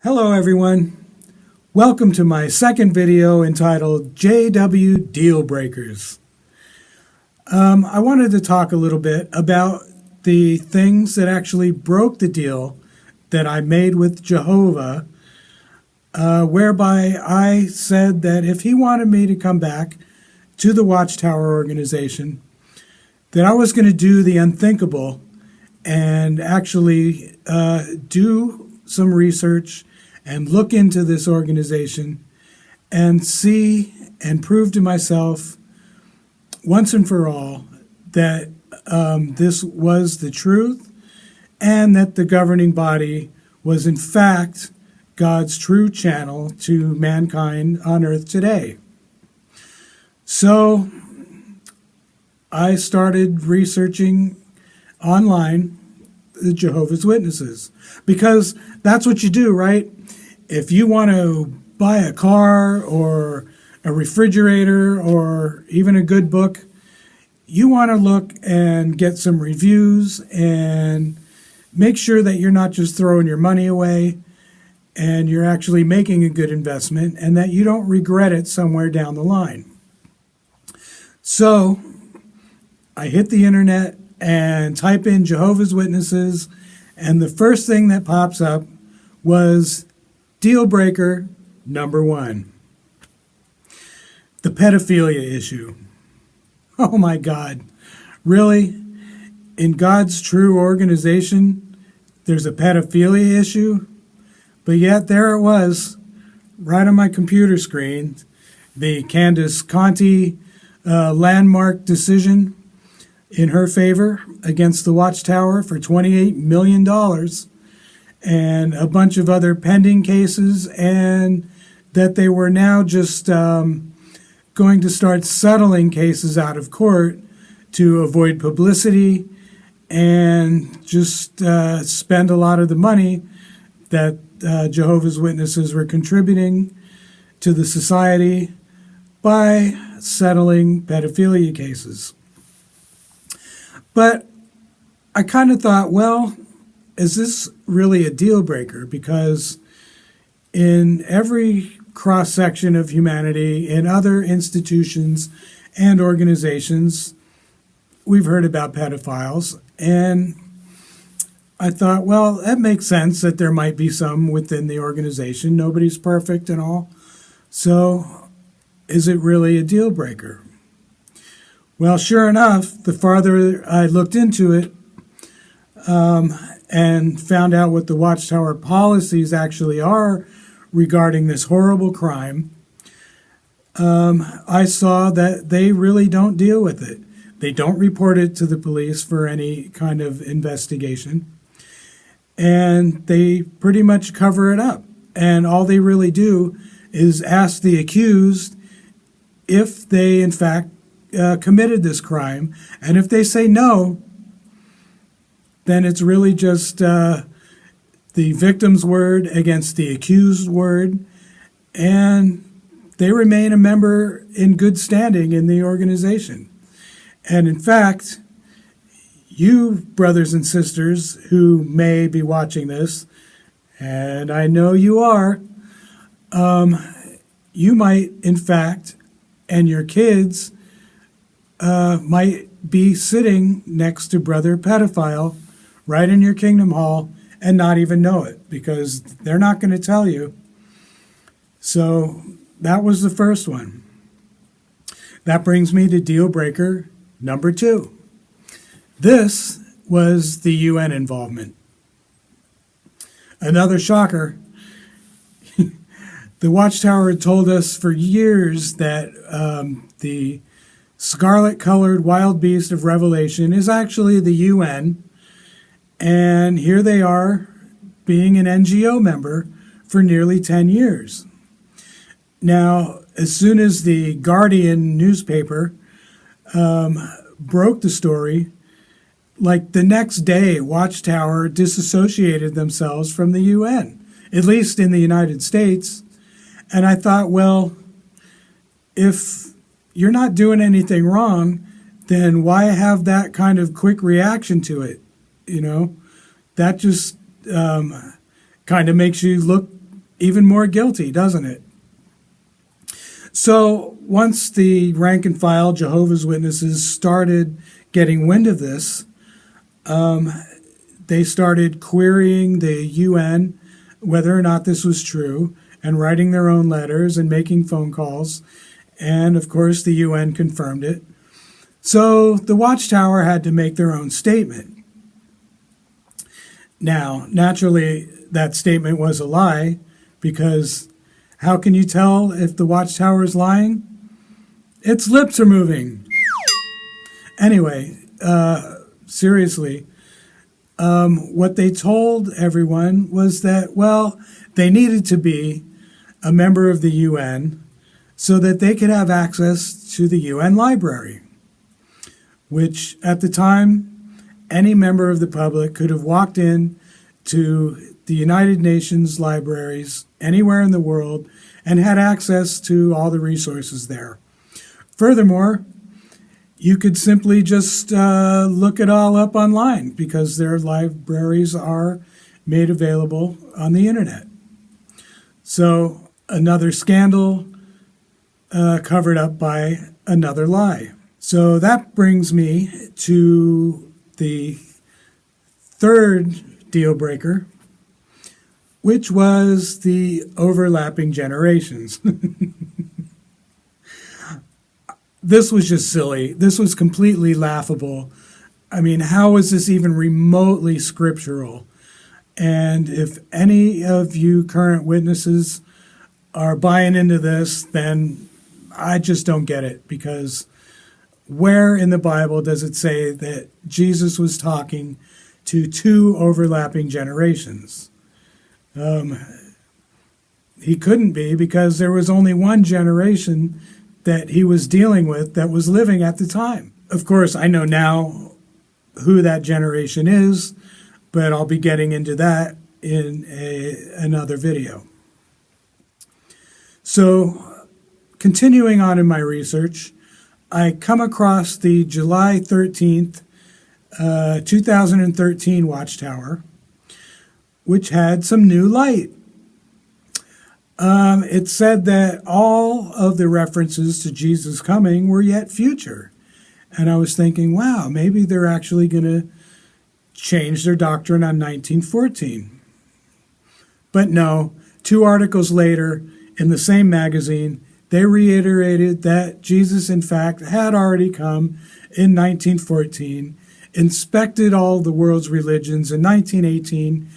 Hello everyone. Welcome to my second video entitled JW Deal Breakers. I wanted to talk a little bit about the things that actually broke the deal that I made with Jehovah, whereby I said that if he wanted me to come back to the Watchtower organization, that I was going to do the unthinkable and actually do some research and look into this organization and see and prove to myself once and for all that this was the truth and that the governing body was in fact God's true channel to mankind on earth today. So I started researching online the Jehovah's Witnesses, because that's what you do, right? If you want to buy a car or a refrigerator or even a good book, you want to look and get some reviews and make sure that you're not just throwing your money away and you're actually making a good investment and that you don't regret it somewhere down the line. So I hit the internet and type in Jehovah's Witnesses, and the first thing that pops up was deal breaker number 1. The pedophilia issue. Oh my God. Really? In God's true organization, there's a pedophilia issue? But yet there it was, right on my computer screen, the Candace Conti landmark decision in her favor against the Watchtower for $28 million and a bunch of other pending cases, and that they were now just going to start settling cases out of court to avoid publicity and just spend a lot of the money that Jehovah's Witnesses were contributing to the society by settling pedophilia cases. But I kind of thought, well, is this really a deal breaker? Because in every cross-section of humanity, in other institutions and organizations, we've heard about pedophiles. And I thought, well, that makes sense that there might be some within the organization. Nobody's perfect and all. So is it really a deal breaker? Well, sure enough, the farther I looked into it and found out what the Watchtower policies actually are regarding this horrible crime, I saw that they really don't deal with it. They don't report it to the police for any kind of investigation, and they pretty much cover it up. And all they really do is ask the accused if they, in fact, committed this crime, and if they say no, then it's really just the victim's word against the accused's word, and they remain a member in good standing in the organization. And in fact, you brothers and sisters who may be watching this, and I know you are, you might, in fact, and your kids might be sitting next to Brother Pedophile right in your Kingdom Hall and not even know it, because they're not going to tell you. So that was the first one. That brings me to deal breaker number 2. This was the UN involvement. Another shocker. The Watchtower had told us for years that the scarlet-colored wild beast of Revelation is actually the UN, and here they are being an NGO member for nearly 10 years. Now, as soon as the Guardian newspaper broke the story, like the next day, Watchtower disassociated themselves from the UN, at least in the United States. And I thought, well, if you're not doing anything wrong, then why have that kind of quick reaction to it? You know, that just kind of makes you look even more guilty, doesn't it? So once the rank and file Jehovah's Witnesses started getting wind of this, they started querying the UN whether or not this was true and writing their own letters and making phone calls. And of course, the UN confirmed it. So the Watchtower had to make their own statement. Now, naturally, that statement was a lie, because how can you tell if the Watchtower is lying? Its lips are moving. Anyway, seriously, what they told everyone was that, well, they needed to be a member of the UN so that they could have access to the UN library, which at the time, any member of the public could have walked in to the United Nations libraries anywhere in the world and had access to all the resources there. Furthermore, you could simply just look it all up online, because their libraries are made available on the internet. So another scandal covered up by another lie. So that brings me to the third deal breaker, which was the overlapping generations. This was just silly. This was completely laughable. I mean, how is this even remotely scriptural? And if any of you current witnesses are buying into this, then I just don't get it, because where in the Bible does it say that Jesus was talking to two overlapping generations? He couldn't be, because there was only one generation that he was dealing with that was living at the time. Of course, I know now who that generation is, but I'll be getting into that in another video. So, continuing on in my research, I come across the July 13th, 2013 Watchtower, which had some new light. It said that all of the references to Jesus coming were yet future. And I was thinking, wow, maybe they're actually going to change their doctrine on 1914. But no, 2 articles later in the same magazine, they reiterated that Jesus, in fact, had already come in 1914, inspected all the world's religions in 1918,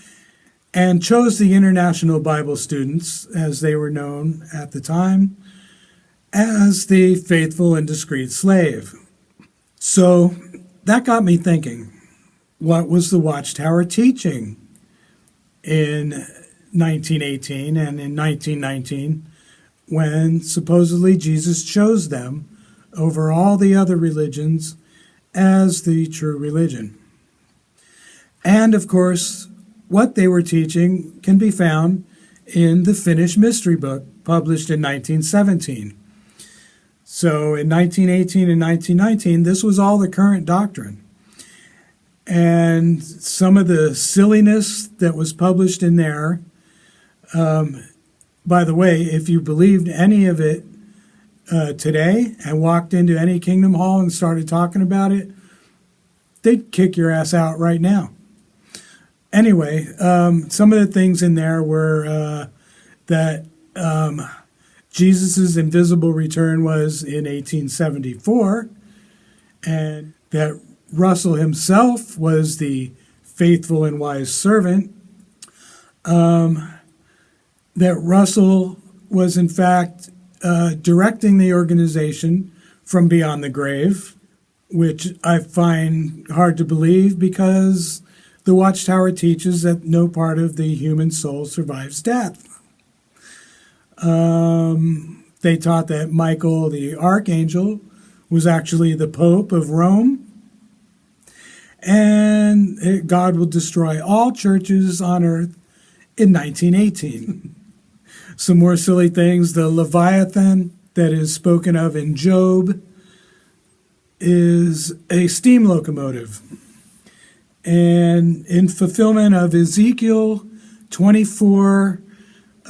and chose the International Bible Students, as they were known at the time, as the faithful and discreet slave. So that got me thinking, what was the Watchtower teaching in 1918 and in 1919, when supposedly Jesus chose them over all the other religions as the true religion? And of course, what they were teaching can be found in the Finnish Mystery Book, published in 1917. So in 1918 and 1919, this was all the current doctrine. And some of the silliness that was published in there, by the way, if you believed any of it today and walked into any Kingdom Hall and started talking about it, they'd kick your ass out right now. Anyway, some of the things in there were that Jesus' invisible return was in 1874, and that Russell himself was the faithful and wise servant, that Russell was in fact directing the organization from beyond the grave, which I find hard to believe, because the Watchtower teaches that no part of the human soul survives death. They taught that Michael the Archangel was actually the Pope of Rome, and God will destroy all churches on earth in 1918. Some more silly things. The Leviathan that is spoken of in Job is a steam locomotive. And in fulfillment of Ezekiel 24,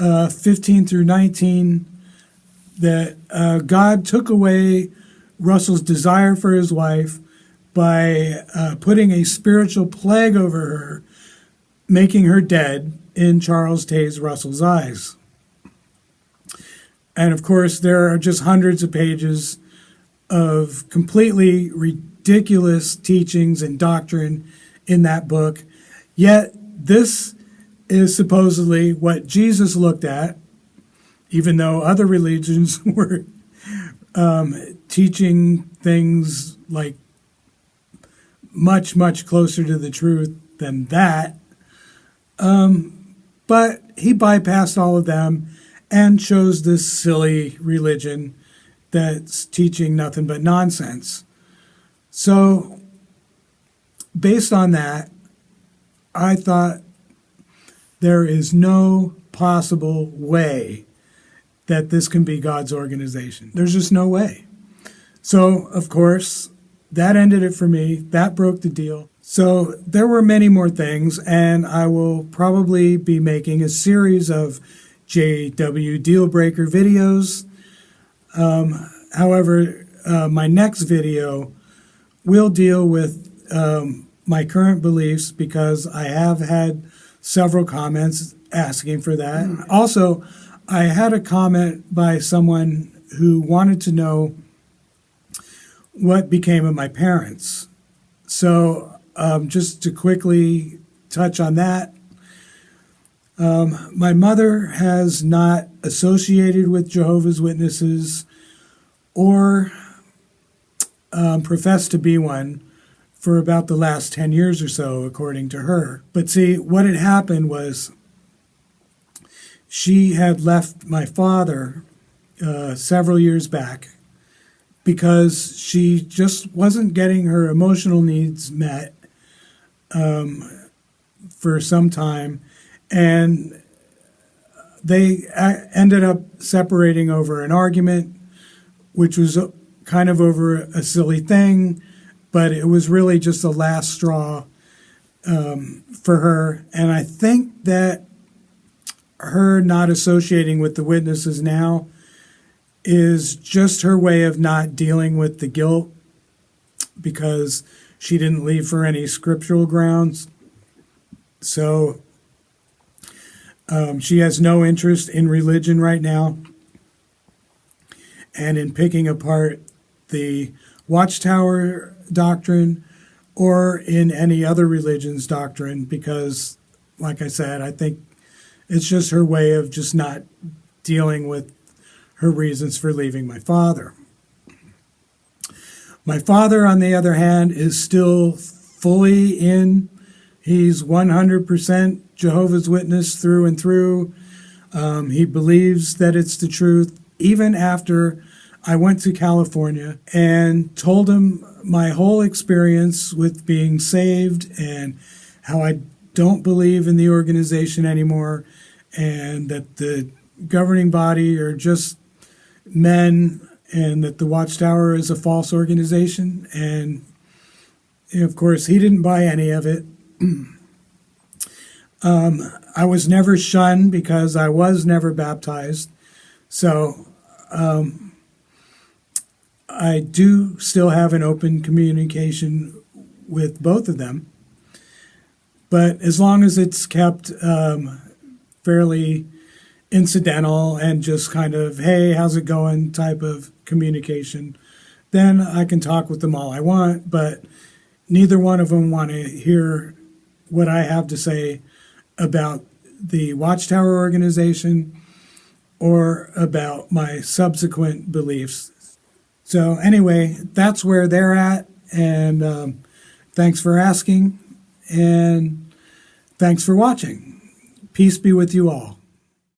15 through 19, that God took away Russell's desire for his wife by putting a spiritual plague over her, making her dead in Charles Taze Russell's eyes. And of course, there are just hundreds of pages of completely ridiculous teachings and doctrine in that book. Yet, this is supposedly what Jesus looked at, even though other religions were teaching things like much, much closer to the truth than that. But he bypassed all of them and chose this silly religion that's teaching nothing but nonsense. So, based on that, I thought there is no possible way that this can be God's organization. There's just no way. So, of course, that ended it for me. That broke the deal. So there were many more things, and I will probably be making a series of JW Dealbreaker videos. However, my next video will deal with my current beliefs, because I have had several comments asking for that. Also, I had a comment by someone who wanted to know what became of my parents. So just to quickly touch on that, my mother has not associated with Jehovah's Witnesses or professed to be one for about the last 10 years or so, according to her. But see, what had happened was she had left my father several years back because she just wasn't getting her emotional needs met for some time. And they ended up separating over an argument, which was kind of over a silly thing, but it was really just the last straw for her. And I think that her not associating with the witnesses now is just her way of not dealing with the guilt, because she didn't leave for any scriptural grounds. So she has no interest in religion right now and in picking apart the Watchtower doctrine or in any other religion's doctrine, because, like I said, I think it's just her way of just not dealing with her reasons for leaving my father. My father, on the other hand, is still fully in. He's 100% Jehovah's Witness through and through. He believes that it's the truth, even after I went to California and told him my whole experience with being saved and how I don't believe in the organization anymore, and that the governing body are just men, and that the Watchtower is a false organization. And of course, he didn't buy any of it. I was never shunned because I was never baptized. So I do still have an open communication with both of them. But as long as it's kept fairly incidental and just kind of, hey, how's it going type of communication, then I can talk with them all I want. But neither one of them want to hear what I have to say about the Watchtower organization or about my subsequent beliefs. So anyway, that's where they're at, and thanks for asking, and thanks for watching. Peace be with you all.